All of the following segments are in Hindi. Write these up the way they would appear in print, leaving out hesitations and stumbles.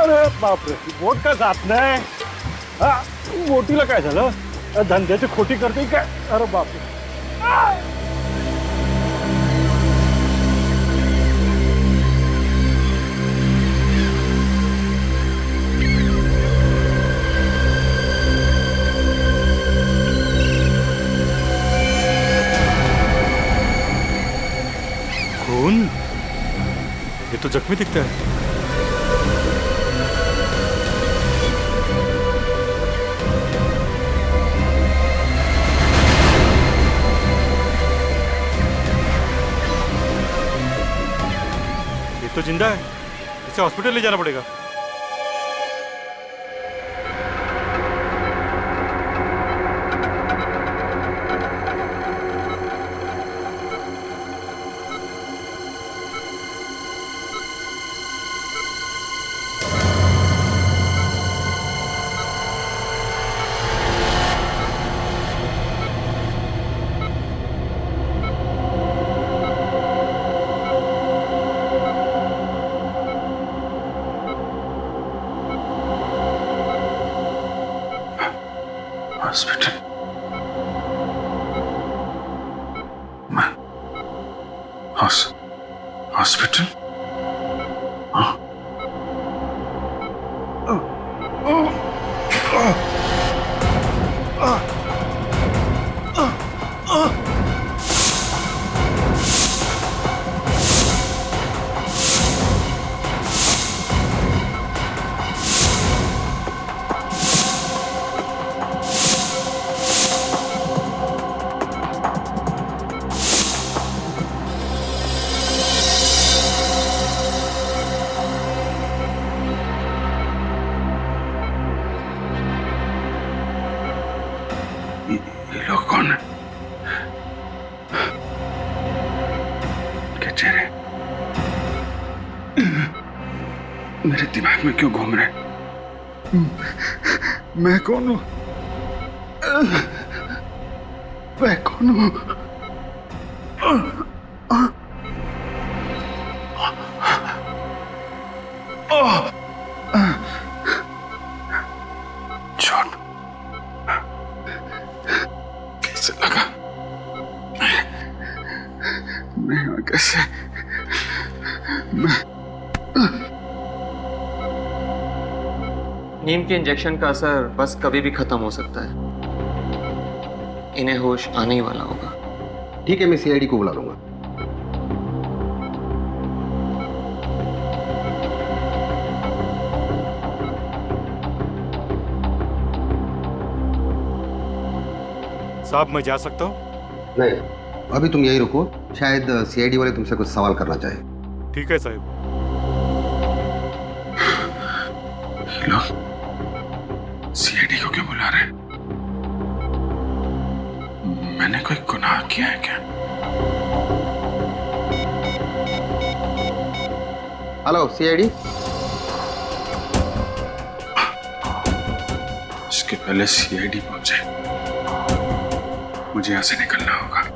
अरे बापरे, बोट का जात नाही. हा, बोटीला काय झालं? धंद्याची खोटी करते काय? अरे बापरे. खून? ये तो जख्मी दिखता है. ये तो जिंदा है. इसे हॉस्पिटल ले जाना पड़ेगा. हॉस्पिटल? मैं हॉस्पिटल? ये लोग कौन है? क्या चेहरे मेरे दिमाग में क्यों घूम रहे? मैं कौन हूं? मैं कौन हूं? चोट कैसे लगा? मैं यहाँ कैसे? नींद के इंजेक्शन का असर बस कभी भी खत्म हो सकता है. इन्हें होश आने ही वाला होगा. ठीक है, मैं सीआईडी को बुला लूंगा. साहब मैं जा सकता हूँ? नहीं, अभी तुम यही रुको. शायद सीआईडी वाले तुमसे कुछ सवाल करना चाहे. ठीक है साहब. लोग सीआईडी को क्यों बुला रहे हैं? मैंने कोई गुनाह किया है क्या? Hello CID. इसके पहले सीआईडी पहुंचे, मुझे यहां से निकलना होगा.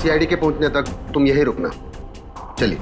सीआईडी के पहुंचने तक तुम यहीं रुकना. चलिए.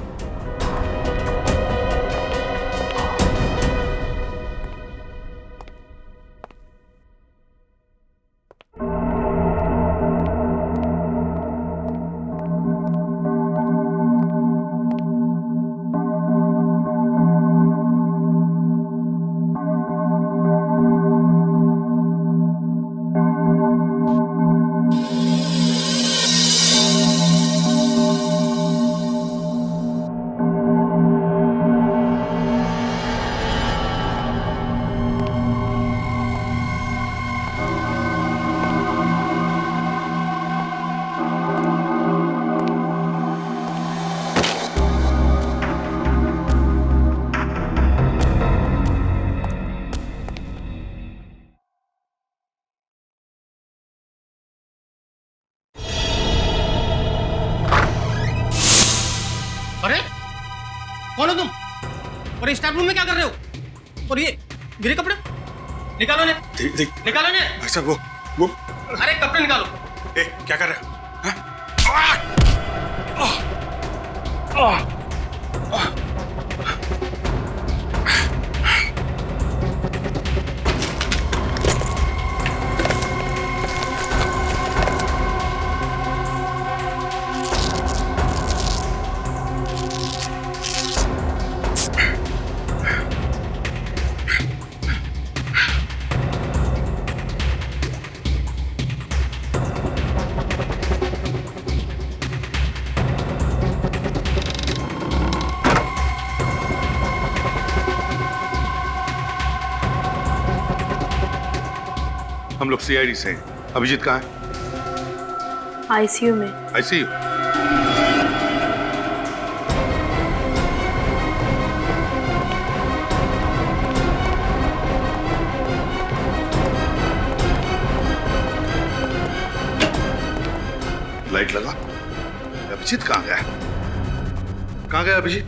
कौन हो तुम? और स्टाफ रूम में क्या कर रहे हो? और ये मेरे कपड़े निकालो ने, निकालो ने। भाई साहब वो अरे कपड़े निकालो। क्या कर रहे हो? हम लोग सीआईडी से हैं। अभिजीत कहाँ है? आईसीयू में। आईसीयू? लाइट लगा। अभिजीत कहाँ गया? कहाँ गया अभिजीत?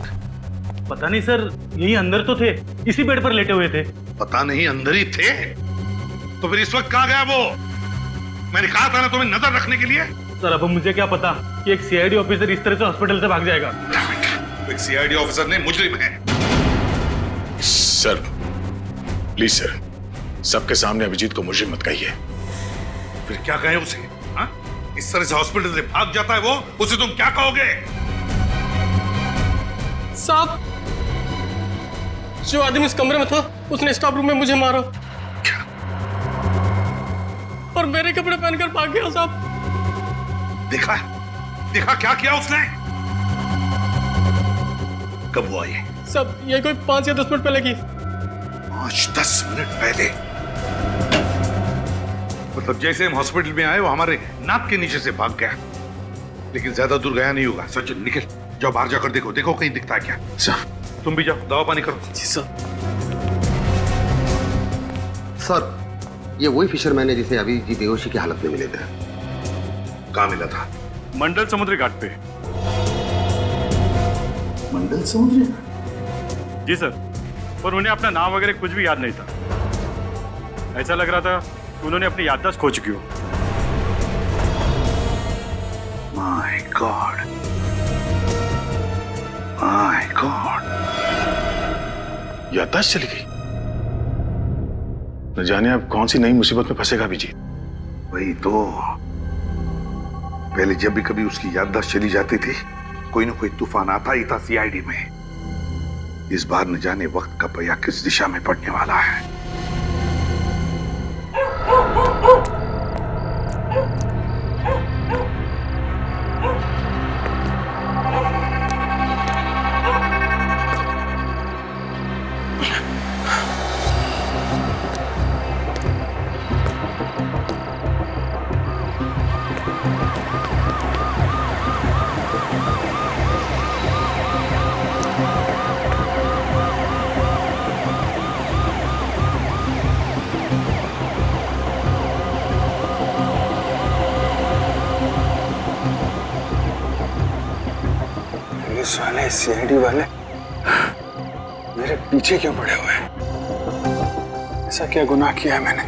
पता नहीं सर, यही अंदर तो थे, इसी बेड पर लेटे हुए थे। पता नहीं, अंदर ही थे तो फिर इस वक्त कहाँ गया वो? मैंने कहा था ना तुम्हें नजर रखने के लिए। सर अब मुझे क्या पता कि एक सीआईडी ऑफिसर इस तरह से हॉस्पिटल से भाग जाएगा। एक सीआईडी ऑफिसर नहीं, मुजरिम है। सर प्लीज सर, सबके सामने अभिजीत को मुजरिम मत कहिए। फिर क्या कहें उसे? हाँ? इस तरह से हॉस्पिटल से भाग जाता है वो, उसे तुम क्या कहोगे? साहब, जो आदमी इस कमरे में था उसने स्टाफ रूम में मुझे मारा और मेरे कपड़े पहनकर भाग गया। साहब देखा, देखा क्या किया उसने? कब हुआ ये? सब ये कोई 5 या 10 मिनट पहले की। 5-10 मिनट पहले? मतलब जैसे हम हॉस्पिटल में आए वो हमारे नाक के नीचे से भाग गया, लेकिन ज्यादा दूर गया नहीं होगा। सचिन निकल, जाओ बाहर जाकर देखो, देखो कहीं दिखता है क्या। सर तुम भी जाओ, दवा पानी करो। जी सर। सर ये वही फिशरमैन है जिसे अभी जी बेहोशी की हालत में मिले थे। कहाँ मिला था? मंडल समुद्री घाट पे। मंडल समुद्री? जी सर, पर उन्हें अपना नाम वगैरह कुछ भी याद नहीं था। ऐसा लग रहा था कि उन्होंने अपनी याददाश्त खो चुकी हो। My God, my God. याददाश्त चली गई। न जाने अब कौन सी नई मुसीबत में फंसेगा अभिजीत। वही तो, पहले जब भी कभी उसकी याददाश्त चली जाती थी कोई ना कोई तूफान आता ही था सीआईडी में। इस बार न जाने वक्त का पहिया किस दिशा में पड़ने वाला है। पुलिस वाले, सीआईडी वाले मेरे पीछे क्यों पड़े हुए हैं? ऐसा क्या गुनाह किया है मैंने?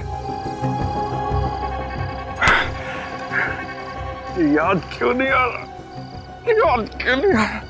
याद क्यों नहीं आ रहा? याद क्यों नहीं आ रहा?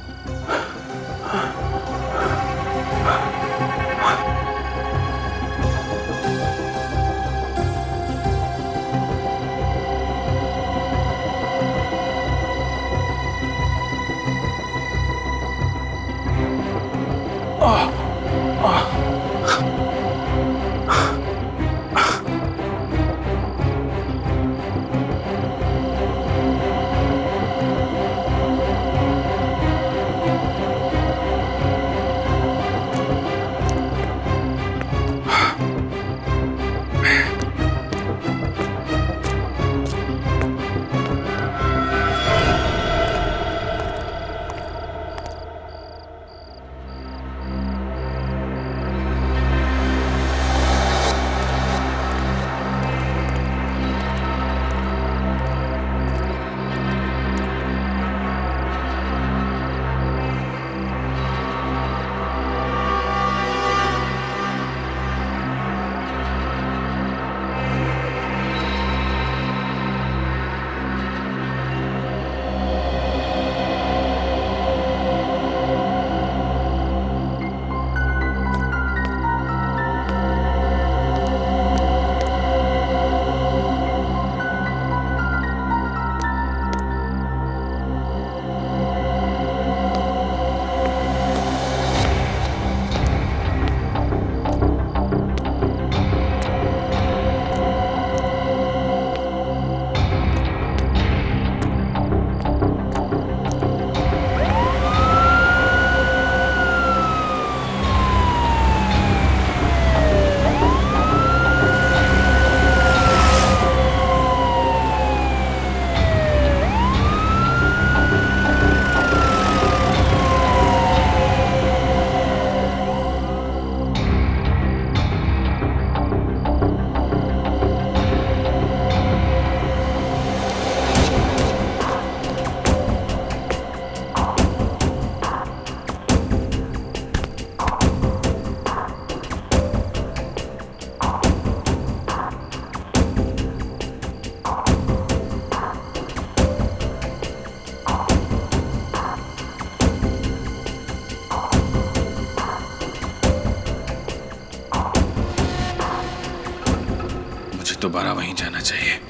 दोबारा वहीं जाना चाहिए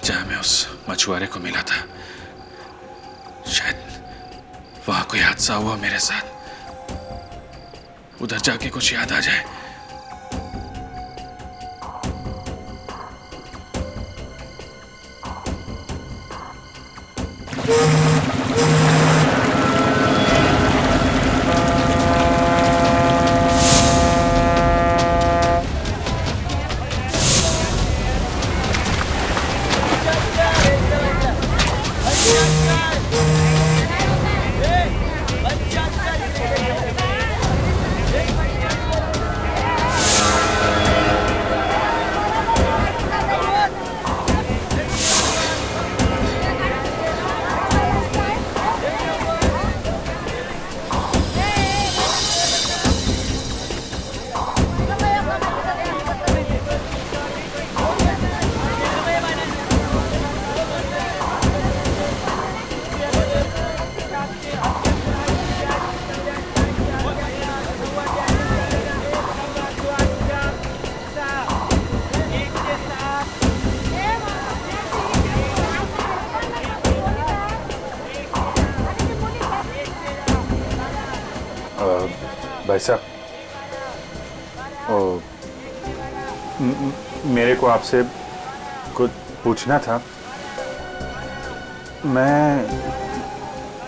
जहां मैं उस मछुआरे को मिला था। शायद वहां कोई हादसा हुआ मेरे साथ, उधर जाके कुछ याद आ जाए। भाई साहब, मेरे को आपसे कुछ पूछना था। मैं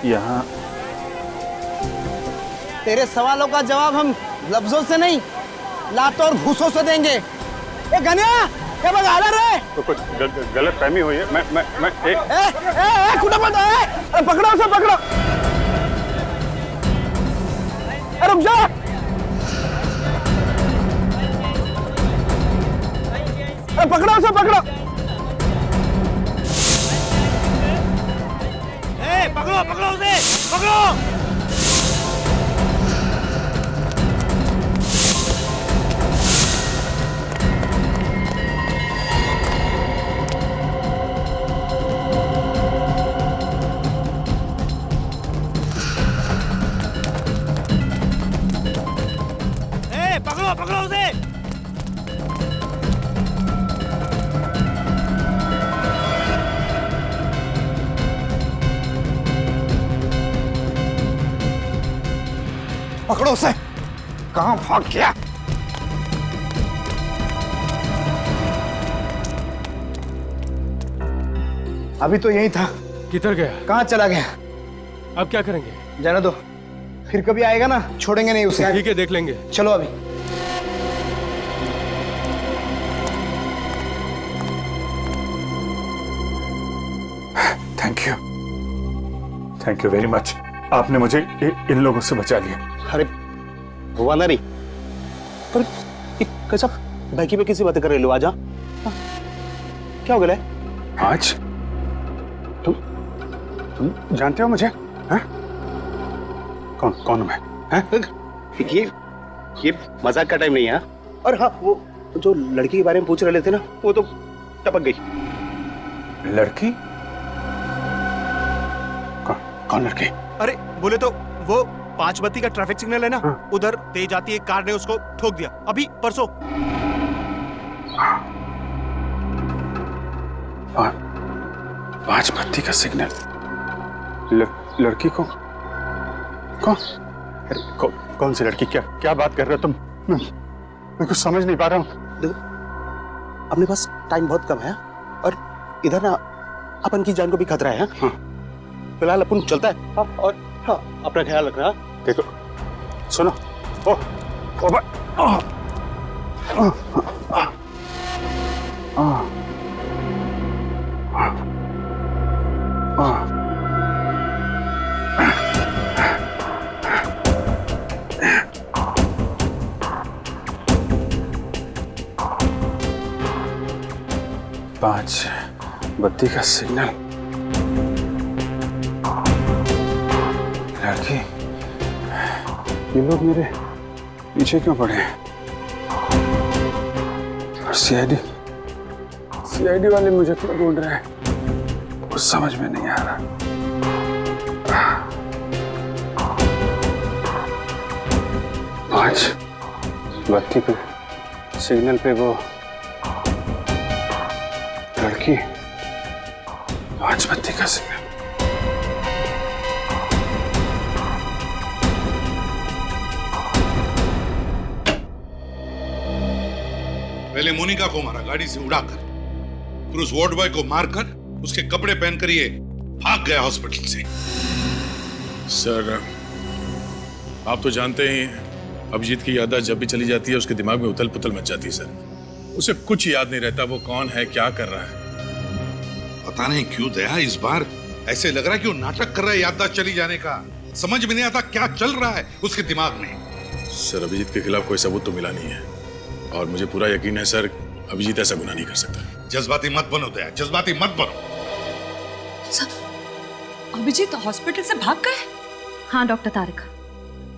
यहाँ तेरे सवालों का जवाब हम लफ्जों से नहीं, लातों और घूसों से देंगे। ए गनिया, क्या बगा रहे? तो कुछ गलत फहमी हुई है। मैं एक कुटा मत, अरे पकड़ो उसे, पकड़ो। अरे रुक जा। अरे पकड़ो उसे, पकड़ो। पकड़ो पकड़ो उसे, पकड़ो। पकड़ो पकड़ो उसे। पकड़ो उसे। कहां भाग गया? अभी तो यही था। किधर गया? कहां चला गया? अब क्या करेंगे? जाने दो, फिर कभी आएगा ना, छोड़ेंगे नहीं उसे। ठीक है, देख लेंगे। चलो अभी। Thank you very much. आपने मुझे इन लोगों से बचा लिया। अरे हुआ ना नहीं, पर कैसा बाकी पे किसी बात कर रहे लो? आजा। क्या हो गया? आज तुम जानते हो मुझे? हैं? कौन हूं मैं? हैं? ये मजाक का टाइम नहीं है। और हाँ, वो जो लड़की के बारे में पूछ रहे थे ना, वो तो टपक गई। लड़की? कौन लड़की? अरे बोले तो वो 5 बत्ती का ट्रैफिक सिग्नल है ना, उधर तेज आती एक कार ने उसको ठोक दिया अभी परसों। 5 बत्ती का सिग्नल? लड़की को कौन? कौन सी लड़की? क्या बात कर रहे हो तुम? मैं कुछ समझ नहीं पा रहा हूँ। देखो, अपने पास टाइम बहुत कम है और इधर ना अपन की जान को भी खतरा है। हाँ। फिलहाल अपन चलता है। हाँ, और हाँ, अपना ख्याल रखना। देखो, सुनो। पांच बत्ती का सिग्नल। लड़की, ये लोग मेरे पीछे क्यों पड़े हैं? और सीआईडी वाले मुझे क्यों ढूंढ रहे हैं? कुछ समझ में नहीं आ रहा। पांच बत्ती पे सिग्नल पे वो लड़की, पांच बत्ती का सिग्नल। पहले मोनिका को मारा गाड़ी से उड़ाकर, फिर उस वार्ड बॉय को मारकर उसके कपड़े पहनकर ये भाग गया हॉस्पिटल से। सर, आप तो जानते ही अभिजीत की याददाश्त जब भी चली जाती है उसके दिमाग में उथल पुथल मच जाती है सर। उसे कुछ याद नहीं रहता वो कौन है, क्या कर रहा है। पता नहीं क्यों दया इस बार ऐसे लग रहा है कि वो नाटक कर रहा है याददाश्त चली जाने का। समझ में नहीं आता क्या चल रहा है उसके दिमाग में। सर, अभिजीत के खिलाफ कोई सबूत तो मिला नहीं है और मुझे पूरा यकीन है सर, अभिजीत ऐसा गुनाह नहीं कर सकता। जज्बाती मत बनो दया, जज्बाती मत बनो। अभिजीत हॉस्पिटल से भाग गए? हाँ डॉक्टर तारिक,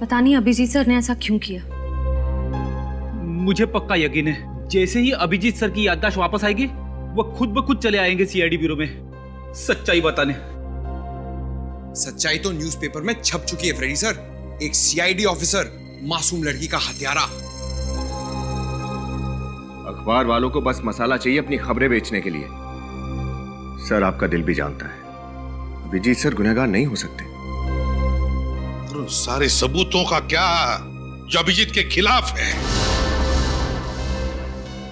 पता नहीं अभिजीत सर ने ऐसा क्यों किया। मुझे पक्का यकीन है जैसे ही अभिजीत सर की याददाश्त वापस आएगी वो खुद ब खुद चले आएंगे सीआईडी ब्यूरो में सच्चाई बताने। सच्चाई तो न्यूज़पेपर में छप चुकी है फ्रेडी सर। एक सीआईडी ऑफिसर मासूम लड़की का हत्यारा। अखबार वालों को बस मसाला चाहिए अपनी खबरें बेचने के लिए। सर, आपका दिल भी जानता है अभिजीत सर गुनहगार नहीं हो सकते। और उन सारे सबूतों का क्या जो अभिजीत के खिलाफ है?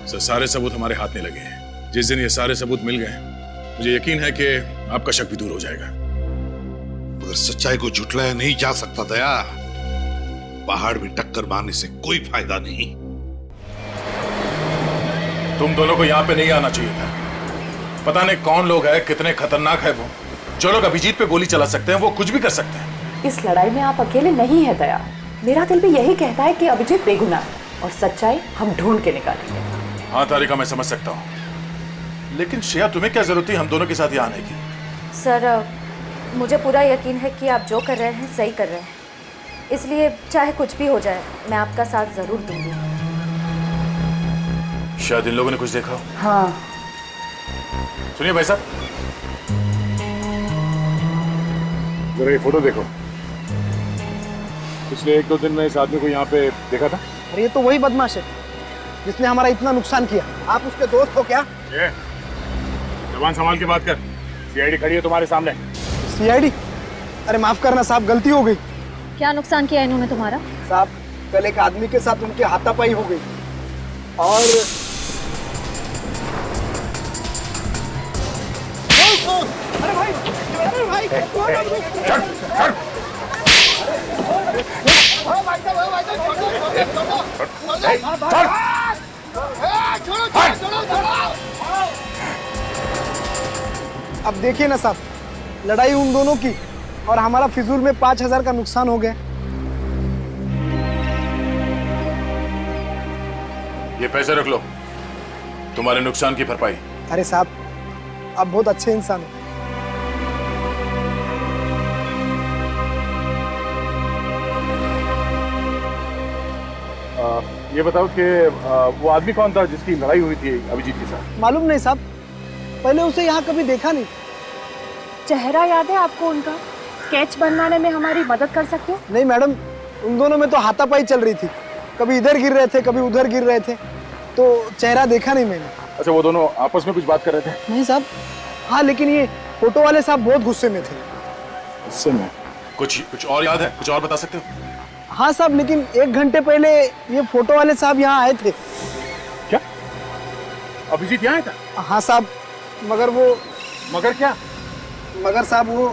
सर, सारे सबूत हमारे हाथ में लगे हैं। जिस दिन ये सारे सबूत मिल गए मुझे यकीन है कि आपका शक भी दूर हो जाएगा। मगर सच्चाई को झुठलाया नहीं जा सकता दया। पहाड़ में टक्कर मारने से कोई फायदा नहीं। तुम दोनों को यहाँ पे नहीं आना चाहिए था। पता नहीं कौन लोग हैं, कितने खतरनाक है वो। जो लोग अभिजीत पे गोली चला सकते हैं वो कुछ भी कर सकते हैं। इस लड़ाई में आप अकेले नहीं है दया। मेरा दिल भी यही कहता है कि अभिजीत बेगुनाह है और सच्चाई हम ढूंढ के निकालेंगे। हाँ तारिका, मैं समझ सकता हूँ, लेकिन श्रेया तुम्हें क्या जरूरत थी हम दोनों के साथ यहाँ आने की? सर, मुझे पूरा यकीन है कि आप जो कर रहे हैं सही कर रहे हैं, इसलिए चाहे कुछ भी हो जाए मैं आपका साथ जरूर दूंगी। शायद इन लोगों ने कुछ देखा हो। हाँ। सुनिए भाई साहब, जरा ये फोटो देखो। पिछले 1-2 दिन में इस आदमी को यहाँ पे देखा था। अरे ये तो वही बदमाश है जिसने हमारा इतना नुकसान किया। आप उसके दोस्त हो क्या? जबान संभाल के बात कर। सीआईडी खड़ी है तुम्हारे सामने। सीआईडी? अरे माफ करना साहब, गलती हो गई। क्या नुकसान किया इन्होंने तुम्हारा? साहब, कल एक आदमी के साथ उनकी हाथापाई हो गई और अरे भाई, अरे भाई, अब देखिए ना साहब, लड़ाई उन दोनों की और हमारा फिजूल में 5,000 का नुकसान हो गया। ये पैसे रख लो, तुम्हारे नुकसान की भरपाई। अरे साहब, आप बहुत अच्छे इंसान हो। ये बताओ कि वो आदमी कौन था जिसकी लड़ाई हुई थी अभिजीत के साथ? मालूम नहीं साहब, पहले उसे यहाँ कभी देखा नहीं। चेहरा याद है आपको उनका? स्केच बनवाने में हमारी मदद कर सकते हो? नहीं मैडम, उन दोनों में तो हाथापाई चल रही थी, कभी इधर गिर रहे थे कभी उधर गिर रहे थे, तो चेहरा देखा नहीं मैंने। अच्छा, वो दोनों आपस में कुछ बात कर रहे थे? नहीं साहब। हाँ, लेकिन ये फोटो वाले साहब बहुत गुस्से में थे। गुस्से में? कुछ और याद है? कुछ और बता सकते हो? हाँ साहब, लेकिन 1 घंटे पहले ये फोटो वाले साहब यहाँ आए थे। क्या अभिजीत यहाँ आया था? हाँ साहब, मगर वो। मगर क्या? मगर साहब वो।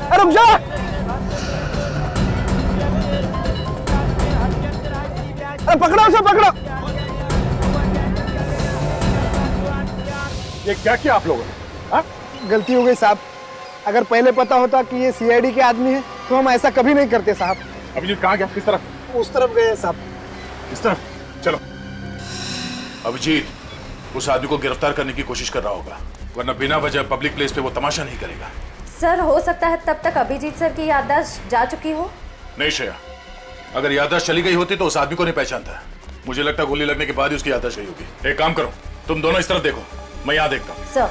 अरे रुक जा! अरे पकड़ो उसे, पकड़ो! ये क्या किया आप लोगों ने? हाँ? गलती हो गई साहब। अगर पहले पता होता कि ये सीआईडी के आदमी है तो हम ऐसा कभी नहीं करते साहब। अभिजीत कहाँ गया? किस तरफ? उस तरफ गए साहब। किस तरफ? चलो। अभिजीत उस आदमी को गिरफ्तार करने की कोशिश कर रहा होगा, वरना बिना वजह पब्लिक प्लेस पे वो तमाशा नहीं करेगा। सर, हो सकता है तब तक अभिजीत सर की याददाश्त जा चुकी हो। नहीं श्रेया, अगर याददाश्त चली गई होती तो उस आदमी को नहीं पहचानता। मुझे लगता है गोली लगने के बाद ही उसकी याददाश्त गई होगी। एक काम करो, तुम दोनों इस तरफ देखो, मैं यहाँ देखता हूँ। सर।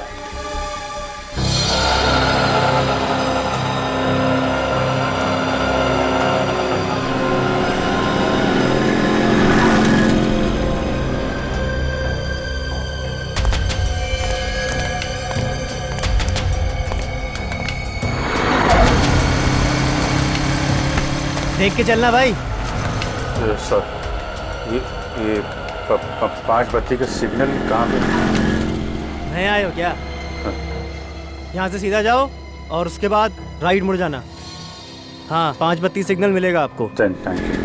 देख के चलना भाई। सर ये 5 बत्ती का सिग्नल कहाँ पे? नए आए हो क्या? यहाँ से सीधा जाओ और उसके बाद राइट मुड़ जाना। हाँ, 5 बत्ती सिग्नल मिलेगा आपको। Thank you.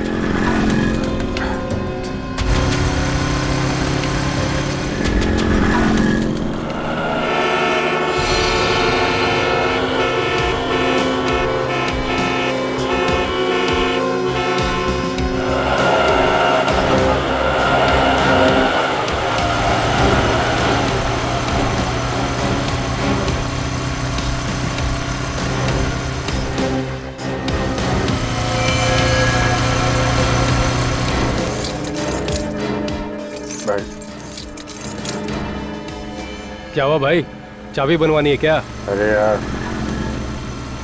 क्या हुआ भाई, चाबी बनवानी है क्या? अरे यार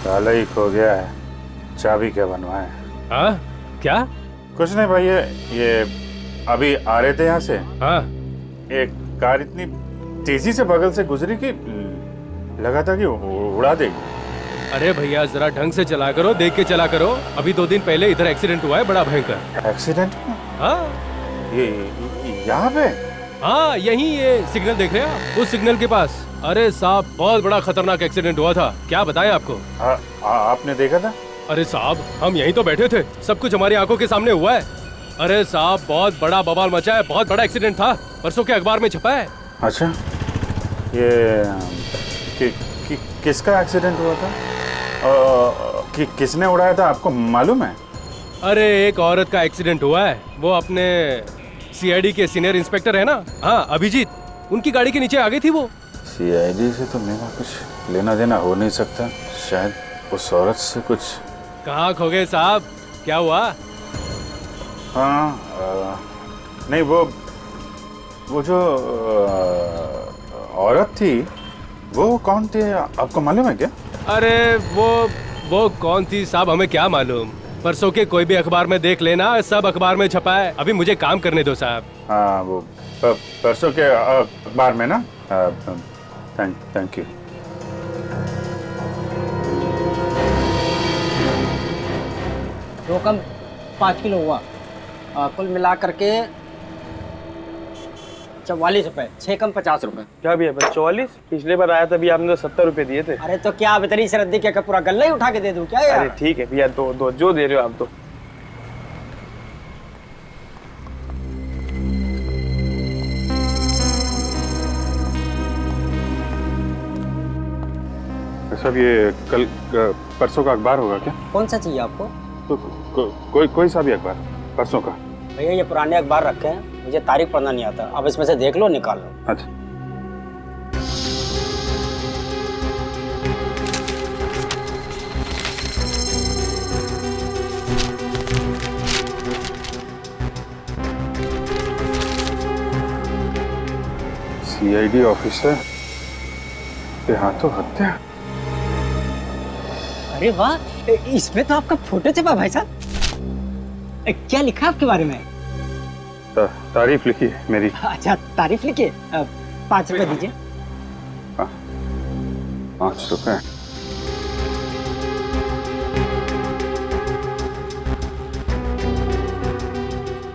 ताला ही खो गया है, चाबी क्या बनवाए? हाँ क्या? कुछ नहीं भाई, ये अभी आ रहे थे यहाँ से। हाँ, एक कार इतनी तेजी से बगल से गुजरी कि लगा था कि उड़ा देगी। अरे भैया जरा ढंग से चला करो, देख के चला करो। अभी 2 दिन पहले इधर एक्सीडेंट हुआ है बड़ा भयंकर। एक्सीडेंट? हाँ ये यहाँ पे? हाँ यही, ये सिग्नल देख रहे हैं आप, उस सिग्नल के पास। अरे साहब बहुत बड़ा खतरनाक एक्सीडेंट हुआ था, क्या बताएं आपको। आपने देखा था? अरे साहब हम यहीं तो बैठे थे, सब कुछ हमारी आंखों के सामने हुआ है। अरे साहब बहुत बड़ा बवाल मचा है, बहुत बड़ा एक्सीडेंट था, परसों के अखबार में छपा है। अच्छा, ये किसका एक्सीडेंट हुआ था? किसने उड़ाया था आपको मालूम है? अरे एक औरत का एक्सीडेंट हुआ है, वो अपने सीआईडी के सीनियर इंस्पेक्टर है ना, हाँ अभिजीत, उनकी गाड़ी के नीचे आ गई थी वो। सीआईडी से तो मेरा कुछ लेना देना हो नहीं सकता, शायद उस औरत से कुछ। कहाँ खो गए साहब, क्या हुआ? हाँ नहीं, वो जो औरत थी वो कौन थी आपको मालूम है क्या? अरे वो कौन थी साहब, हमें क्या मालूम, परसों के कोई भी अखबार में देख लेना, सब अखबार में छपा है। अभी मुझे काम करने दो साहब। हाँ वो परसों के अखबार में ना। Thank you. दो कम 5 किलो हुआ, कुल मिला करके 44 रुपए। 6 कम 50 रुपए। क्या भी है 44? पिछले बार आया था भी आपने तो 70 रुपए दिए थे। अरे तो क्या अब इतनी श्रद्धा क्या पूरा गल्ला ही उठा के दे दूं क्या यार? अरे ठीक है भैया, दो जो दे रहे हो आप तो। सब ये कल परसों का अखबार होगा क्या? कौन सा चाहिए आपको? तो कोई सा भी अखबार परसों का। भैया ये पुराने अखबार रखे हैं, मुझे तारीख पढ़ना नहीं आता, अब इसमें से देख लो, निकाल लो। अच्छा। सीआईडी ऑफिसर के हाथों हत्या। अरे वाह, इसमें तो आपका फोटो छपा भाई साहब। क्या लिखा आपके बारे में? तारीफ लिखी है मेरी। अच्छा तारीफ लिखी है। 5 रुपए दीजिए। 5 रुपए?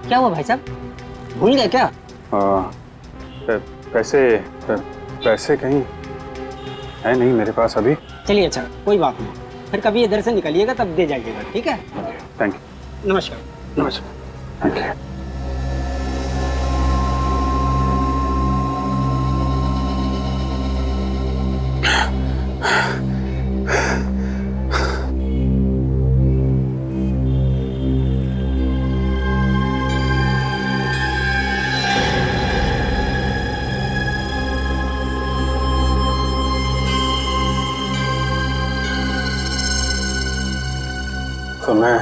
क्या हुआ भाई साहब, भूल गए क्या? पैसे कहीं है नहीं मेरे पास अभी। चलिए अच्छा कोई बात नहीं, फिर कभी इधर से निकलिएगा तब दे जाइएगा, ठीक है? Thank you. नमस्कार। नमस्कार। Thank you. तो मैं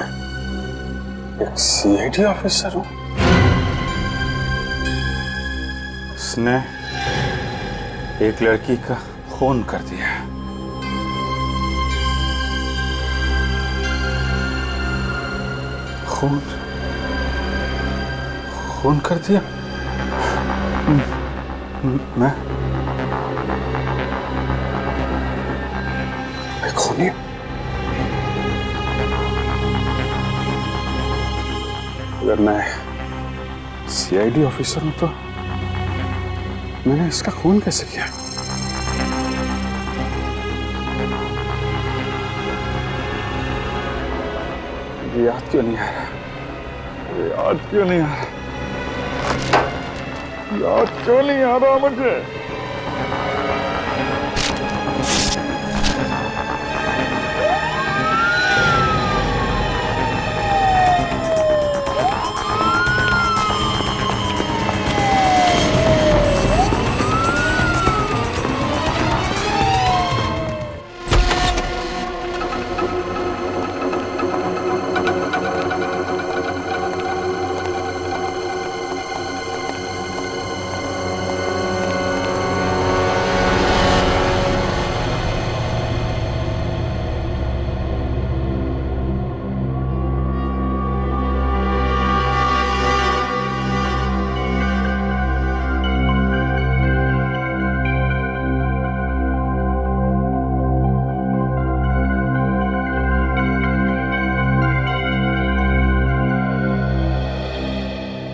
एक सीआईडी ऑफिसर हूँ। उसने एक लड़की का खून कर दिया। खून कर दिया? मैं खूनी? अगर मैं सीआईडी ऑफिसर हूं तो मैंने इसका खून कैसे किया? याद क्यों नहीं आ रहा? याद क्यों नहीं आ रहा? याद क्यों नहीं आ रहा मुझे?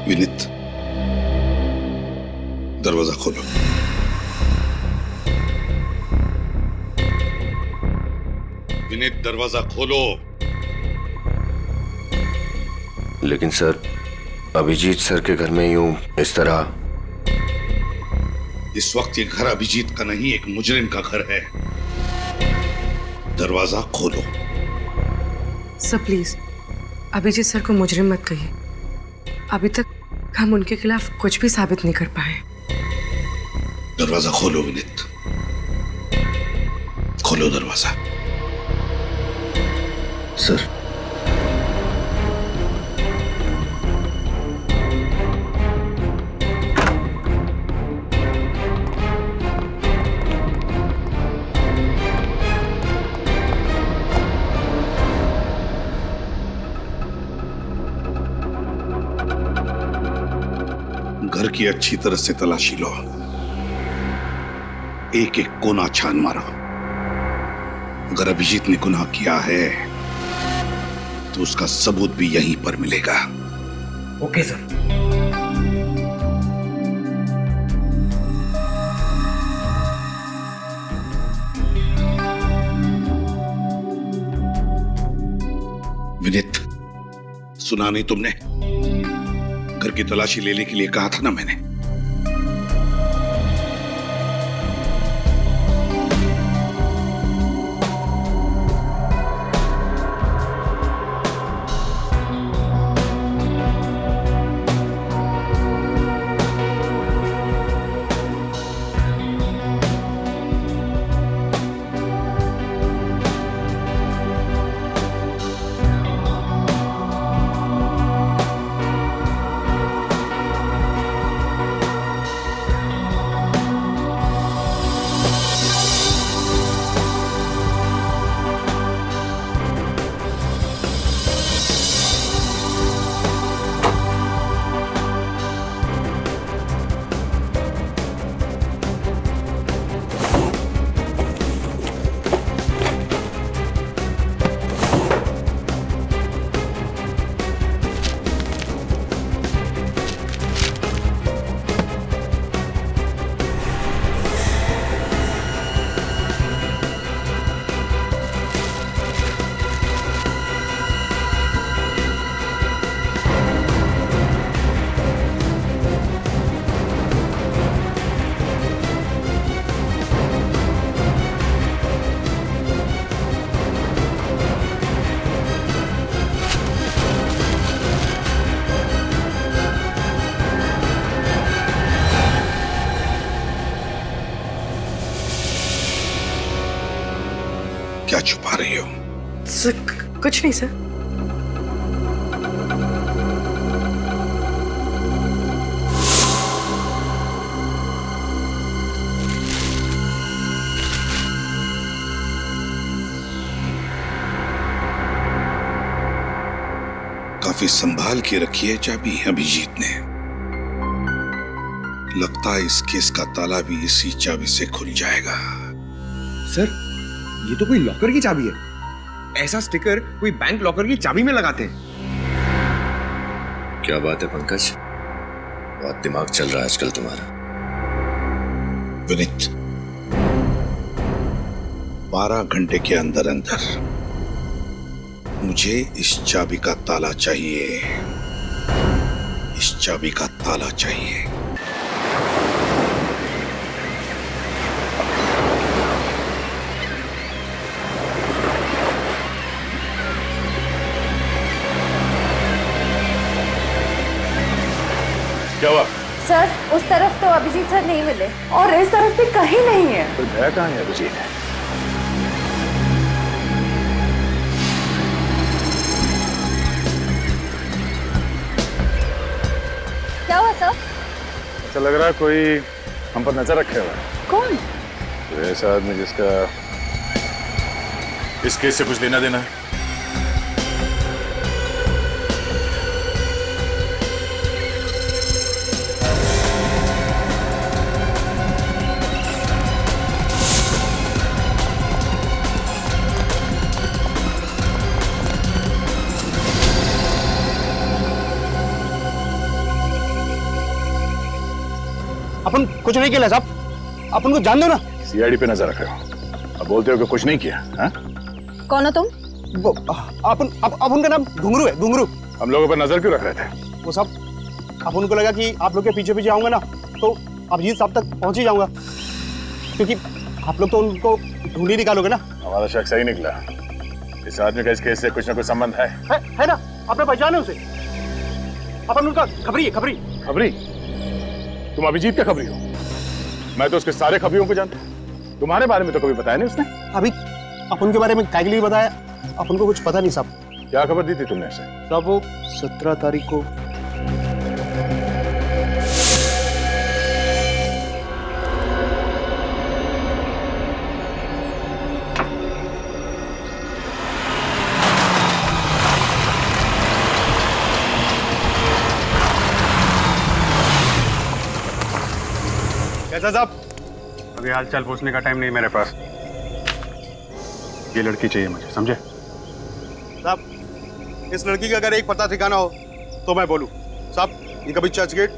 विनीत, दरवाजा खोलो। विनीत, दरवाजा खोलो। लेकिन सर, अभिजीत सर के घर में यूं इस तरह। इस वक्त ये घर अभिजीत का नहीं, एक मुजरिम का घर है। दरवाजा खोलो। सर प्लीज अभिजीत सर को मुजरिम मत कहिए। अभी तक हम उनके खिलाफ कुछ भी साबित नहीं कर पाए। दरवाजा खोलो विनीत, खोलो दरवाजा। सर, घर की अच्छी तरह से तलाशी लो, एक एक कोना छान मारो। अगर अभिजीत ने गुनाह किया है तो उसका सबूत भी यहीं पर मिलेगा। Okay sir. विनीत, सुना नहीं तुमने? घर की तलाशी लेने के लिए कहा था ना मैंने। क्या छुपा रही हो? सर कुछ नहीं सर। काफी संभाल के रखी है चाबी अभिजीत ने। लगता है इस केस का ताला भी इसी चाबी से खुल जाएगा। सर, ये तो कोई लॉकर की चाबी है। ऐसा स्टिकर कोई बैंक लॉकर की चाबी में लगाते हैं। क्या बात है पंकज, बहुत दिमाग चल रहा है आजकल तुम्हारा। विनीत, 12 घंटे के अंदर अंदर मुझे इस चाबी का ताला चाहिए, इस चाबी का ताला चाहिए। क्या हुआ? सर, उस तरफ तो अभिजीत सर नहीं मिले और इस तरफ भी कहीं नहीं है। तो गया कहाँ है अभिजीत? क्या हुआ सर? ऐसा लग रहा है कोई हम पर नजर रखे हुआ है। कौन? तो ऐसा आदमी जिसका इस केस से कुछ लेना देना है। अपन कुछ नहीं किया साहब, अपन को जान दो ना। सीआईडी पे नजर रखे हो, अब बोलते हो कि कुछ नहीं किया। हाँ? कौन हो तुम? अपन का नाम घुंगरू है, घुंगरू। हम लोगों पर नजर क्यों रख रहे थे? वो साहब, अपन को लगा कि आप लोग के पीछे पीछे आऊंगा ना तो अभिजीत साहब तक पहुंच ही जाऊंगा, क्योंकि आप लोग तो उनको ढूंढ ही निकालोगे ना। हमारा शक सही निकला, इस आदमी का इस केस से कुछ ना कुछ संबंध है ना? आपने पहचाने उसे? अपन उनका खबरी है, खबरी। खबरी? तुम अभिजीत का खबरी हो? मैं तो उसके सारे खबरियों को जानता हूँ, तुम्हारे बारे में तो कभी बताया नहीं उसने। अभी अपन के बारे में काय के लिए बताया? अपन को कुछ पता नहीं साहब। क्या खबर दी थी तुमने उसे? साहब वो 17 तारीख को कैसा साहब? अभी हाल चाल पूछने का टाइम नहीं मेरे पास, ये लड़की चाहिए मुझे, समझे? साहब, इस लड़की का अगर एक पता ठिकाना हो तो मैं बोलूं। साहब, ये कभी चर्च गेट,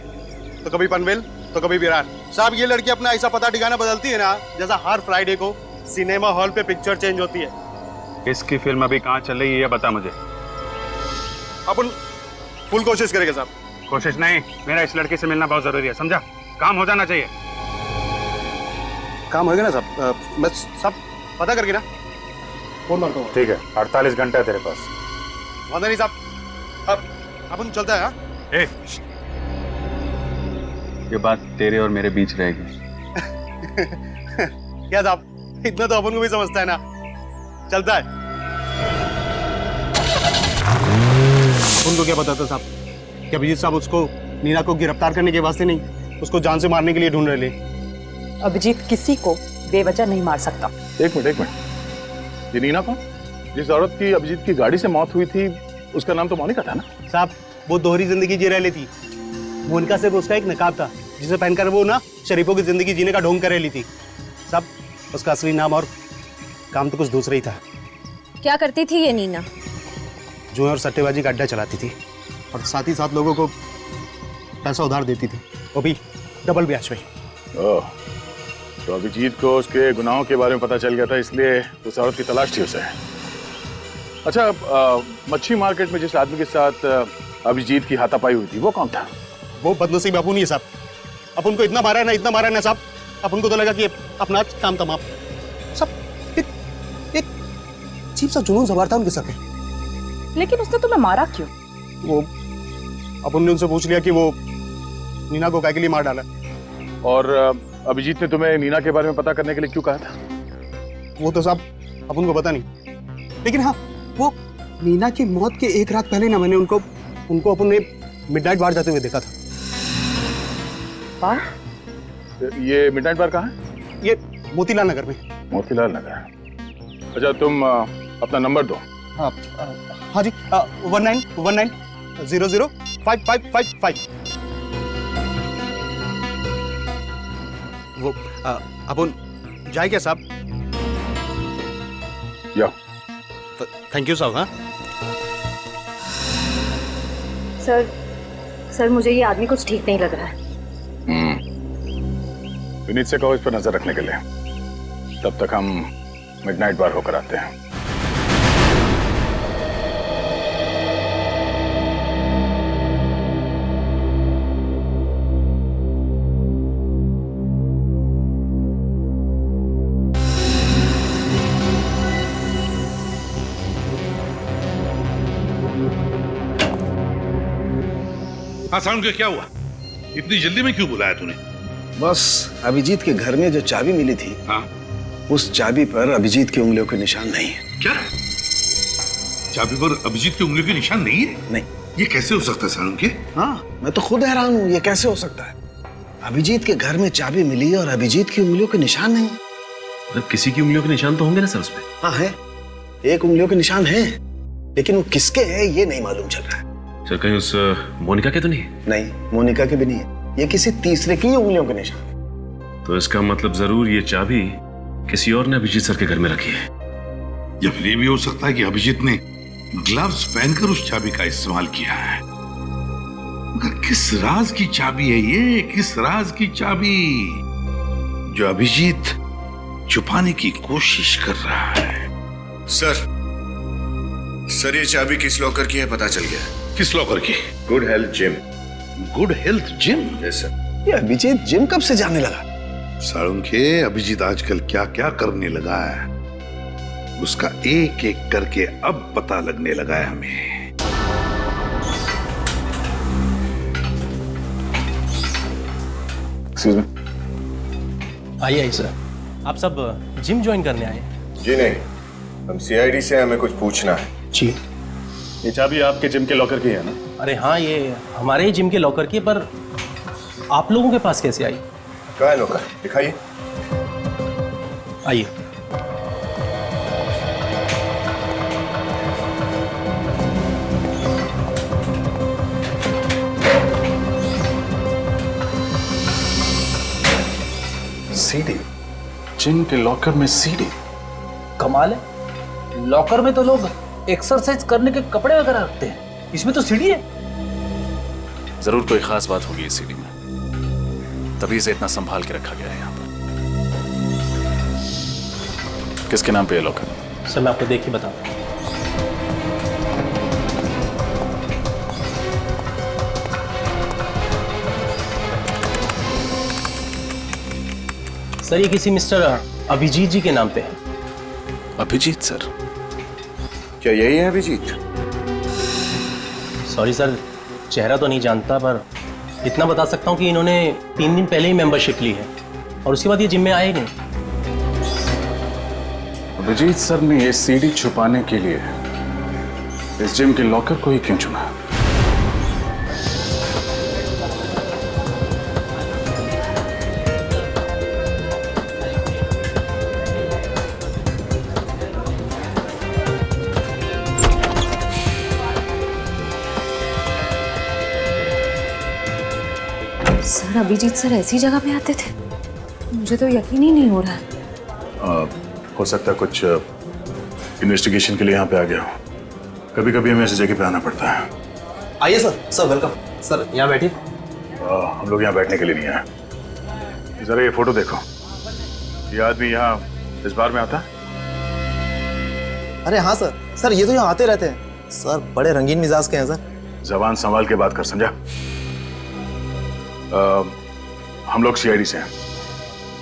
तो कभी पनवेल, तो कभी विरार। साहब, ये लड़की अपना ऐसा पता ठिकाना बदलती है ना, जैसा हर फ्राइडे को सिनेमा हॉल पे पिक्चर चेंज होती है। इसकी फिल्म अभी कहाँ चल रही है ये बता मुझे। अपन फुल कोशिश करेंगे साहब। कोशिश नहीं, मेरा इस लड़की से मिलना बहुत जरूरी है, समझा? काम हो जाना चाहिए। काम होगा ना साहब? मैं सब पता करके ना फोन मारता हूँ। ठीक है, 48 घंटा है तेरे पास। वादा नहीं साहब, अब अपन चलता है। हाँ? ये बात तेरे और मेरे बीच रहेगी। क्या साहब, इतना तो अपन को भी समझता है ना। चलता है। उनको क्या पता था साहब कि अभिजीत साहब उसको नीना को गिरफ्तार करने के वास्ते नहीं, उसको जान से मारने के लिए ढूंढ रहे थे। अभिजीत किसी को बेवजह नहीं मार सकता। एक मिनट, ये नीना कौन? जिस औरत की अभिजीत की गाड़ी से मौत हुई थी उसका नाम तो मोनिका था ना? साहब, वो दोहरी जिंदगी जी रही थी। मोनिका सिर्फ उसका एक नकाब था जिसे पहनकर वो ना शरीफों की जिंदगी जीने का ढोंग कर रही थी। साहब, उसका असली नाम और काम तो कुछ दूसरा ही था। क्या करती थी ये नीना? जुए और सट्टेबाजी का अड्डा चलाती थी और साथ ही साथ लोगों को पैसा उधार देती थी, वो भी डबल ब्याज पे। ओह, तो अभिजीत को उसके गुनाहों के बारे में पता चल गया था, इसलिए उस औरत की तलाश थी उसे। अच्छा, मच्छी मार्केट में जिस आदमी के साथ अभिजीत की हाथापाई हुई थी वो कौन था? वो बदनसीब बापू नहीं है साहब। अपन को इतना मारा है ना, इतना मारा है ना साहब, अपन को तो लगा कि अपना काम तमाम। सब एक अजीब सा जुनून सवार था उनके सर पे। लेकिन उसने तुम्हें मारा क्यों? वो अपन ने उनसे पूछ लिया कि वो नीना को काय के लिए मार डाला। और अभिजीत ने तुम्हें नीना के बारे में पता करने के लिए क्यों कहा था? वो तो साहब अपन को पता नहीं, लेकिन हाँ, वो नीना की मौत के एक रात पहले ना मैंने उनको अपन ने मिडनाइट बार जाते हुए देखा था। बार? ये मिडनाइट बार कहाँ है? ये मोतीलाल नगर में। मोतीलाल नगर। अच्छा, तुम अपना नंबर दो। हाँ जी, 1919005555। वो अपन जाए क्या साहब? या थैंक यू साहब। हाँ सर, सर मुझे ये आदमी कुछ ठीक नहीं लग रहा है। विनीत से कहो इस पर नजर रखने के लिए। तब तक हम मिडनाइट बार होकर आते हैं। हाँ साउंड के क्या हुआ? इतनी जल्दी में क्यों बुलाया तूने? बस अभिजीत के घर में जो चाबी मिली थी, हाँ? उस चाबी पर अभिजीत की उंगलियों के निशान नहीं है। क्या? चाबी पर अभिजीत की उंगलियों के निशान नहीं है? नहीं। ये कैसे हो सकता है साउंड के? हाँ, मैं तो खुद हैरान हूँ, ये कैसे हो सकता है? अभिजीत के घर में चाबी मिली और अभिजीत की उंगलियों के निशान नहीं है। मतलब किसी की उंगलियों के निशान तो होंगे ना सर उसपे? हाँ है, एक उंगलियों के निशान है, लेकिन वो किसके है ये नहीं मालूम चल रहा है। सर कहीं उस मोनिका के तो नहीं? नहीं, मोनिका के भी नहीं है, ये किसी तीसरे की उंगलियों के निशान है। तो इसका मतलब जरूर ये चाबी किसी और ने अभिजीत सर के घर में रखी है। या फिर ये भी हो सकता है कि अभिजीत ने ग्लव्स पहनकर उस चाबी का इस्तेमाल किया है। मगर किस राज की चाबी है ये? किस राज की चाबी जो अभिजीत छुपाने की कोशिश कर रहा है? सर ये चाबी किस लॉकर की है पता चल गया है। किस लॉकर की? Good health gym. Good health gym? Yes sir. ये अभिजीत जिम कब से जाने लगा? साळुंखे, अभिजीत आजकल क्या क्या करने लगा है, उसका एक एक करके अब पता लगने लगा है हमें। Excuse me. आइए सर, आप सब जिम ज्वाइन करने आए हैं? जी नहीं, हम सीआईडी से हमें कुछ पूछना है। जी। ये चाबी आपके जिम के लॉकर की है ना? अरे हाँ, ये हमारे ही जिम के लॉकर की, पर आप लोगों के पास कैसे आई? कहाँ है लॉकर? दिखाइए। आइए। सीडी? जिम के लॉकर में सीडी? कमाल है, लॉकर में तो लोग एक्सरसाइज करने के कपड़े वगैरह रखते हैं, इसमें तो सीडी है। जरूर कोई खास बात होगी इस सीडी में, तभी इसे इतना संभाल के रखा गया है यहाँ पर। किसके नाम पे है लॉकर? सर मैं आपको देख के बताऊं। सर ये किसी मिस्टर अभिजीत जी के नाम पे है। अभिजीत सर? क्या यही है अभिजीत? सॉरी सर, चेहरा तो नहीं जानता, पर इतना बता सकता हूँ कि इन्होंने 3 दिन पहले ही मेंबरशिप ली है और उसके बाद ये जिम में आए नहीं। अभिजीत सर ने ये सीडी छुपाने के लिए इस जिम के लॉकर को ही क्यों चुना? सर अभिजीत सर ऐसी जगह पे आते थे? मुझे तो यकीन ही नहीं हो रहा है। हो सकता है कुछ इन्वेस्टिगेशन के लिए यहाँ पे आ गया हो। कभी कभी हमें ऐसी जगह पे आना पड़ता है। आइए सर। Sir welcome. सर यहाँ बैठिए। हम लोग यहाँ बैठने के लिए नहीं आए। जरा ये फोटो देखो, ये आदमी यहाँ इस बार में आता है? अरे हाँ सर, सर ये तो यहाँ आते रहते हैं सर, बड़े रंगीन मिजाज के हैं सर। जबान संभाल के बात कर, समझा? हम लोग सीआईडी से हैं,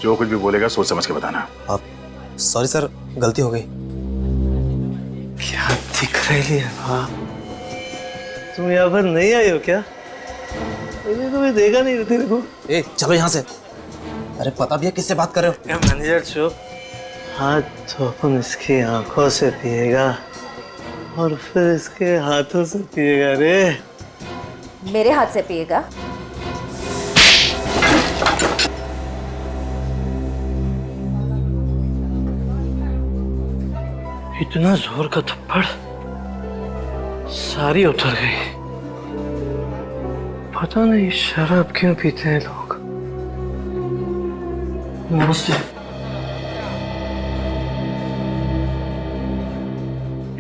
जो कुछ भी बोलेगा सोच समझ के बताना। सॉरी सर, गलती हो गई। क्या दिख रही है? हाँ तुम यहाँ पर नहीं आई हो क्या? मैंने तुम्हें देखा नहीं तेरे को। ए चलो यहाँ से। अरे पता भी है किससे बात कर रहे हो? मैनेजर चुप। हाथ तो अपन इसकी आंखों से पिएगा और फिर इसके हाथों से पिएगा रे। मेरे हाथ से पिएगा? इतना जोर का थप्पड़, सारी उतर गई। पता नहीं शराब क्यों पीते हैं लोग। नमस्ते।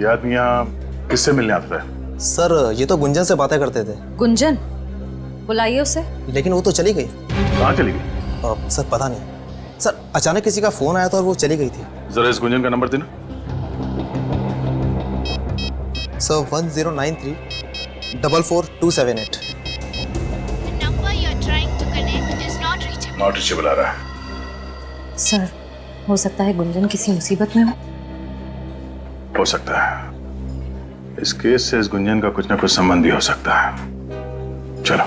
ये आदमी यहाँ किससे मिलने आता है? सर ये तो गुंजन से बातें करते थे। गुंजन? बुलाइए उसे। लेकिन वो तो चली गई। कहाँ चली गई? सर पता नहीं सर, अचानक किसी का फोन आया था और वो चली गई थी। जरा इस गुंजन का नंबर देना। सर 1093-44278। नॉट रीचेबल आ रहा है। सर हो सकता है गुंजन किसी मुसीबत में हो सकता है। इस केस से इस गुंजन का कुछ ना कुछ संबंध भी हो सकता है। चलो।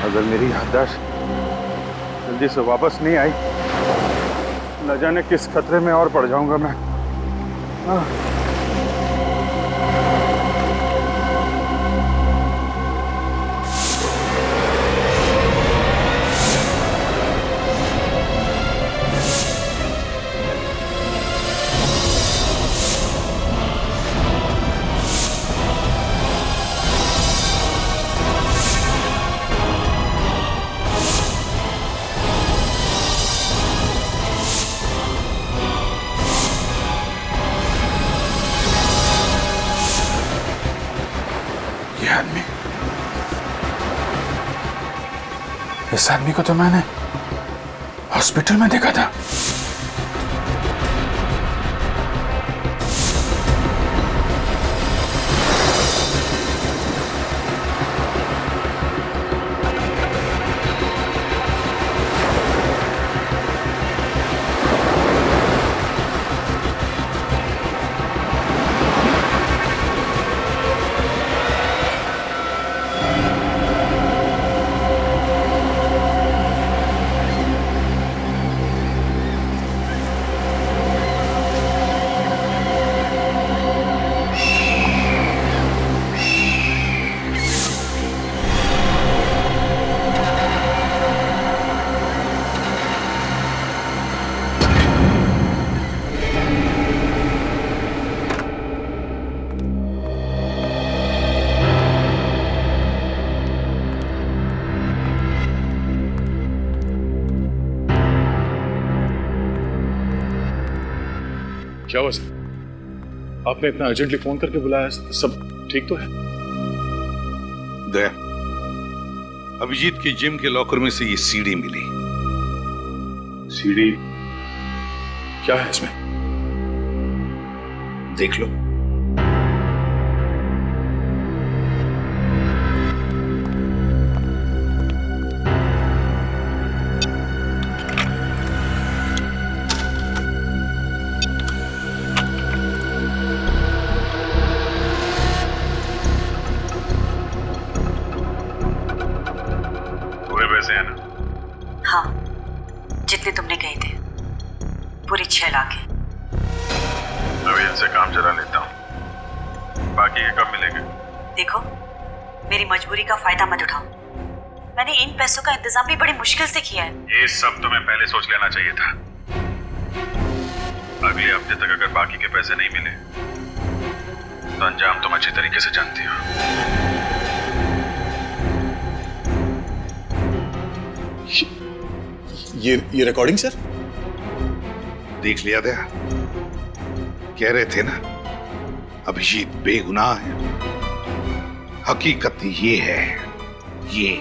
अगर मेरी याददाश्त जल्दी से वापस नहीं आई, न जाने किस खतरे में और पड़ जाऊंगा मैं। इस आदमी को तो मैंने हॉस्पिटल में देखा था। क्या हुआ सर? आपने इतना अर्जेंटली फोन करके बुलाया? सब ठीक तो है? दया, अभिजीत के जिम के लॉकर में से ये सीडी मिली। सीडी? क्या है इसमें? देख लो। हाँ, जितने तुमने कहे थे, पूरे 6 लाख है। अभी इनसे काम चला लेता हूँ, बाकी के कब मिलेंगे? देखो, मेरी मजबूरी का फायदा मत उठाओ। मैंने इन पैसों का इंतजाम भी बड़ी मुश्किल से किया है। ये सब तुम्हें पहले सोच लेना चाहिए था। अगले हफ्ते तक अगर बाकी के पैसे नहीं मिले तो अंजाम तुम अच्छी तरीके से जानती हो। ये रिकॉर्डिंग सर? देख लिया दया, कह रहे थे ना अभिजीत बेगुनाह है। हकीकत ये है, ये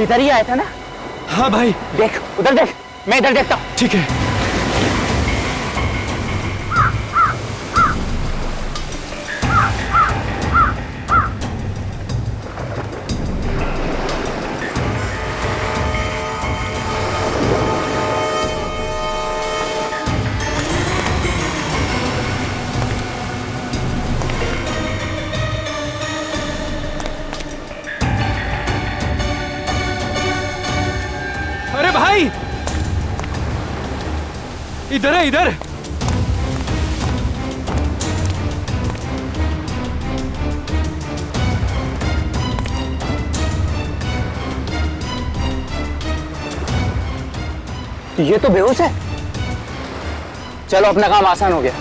इधर ही आया था ना? हाँ भाई। देख उधर देख, मैं इधर देखता हूँ। ठीक है। इधर है, इधर। ये तो बेहोश है। चलो अपना काम आसान हो गया।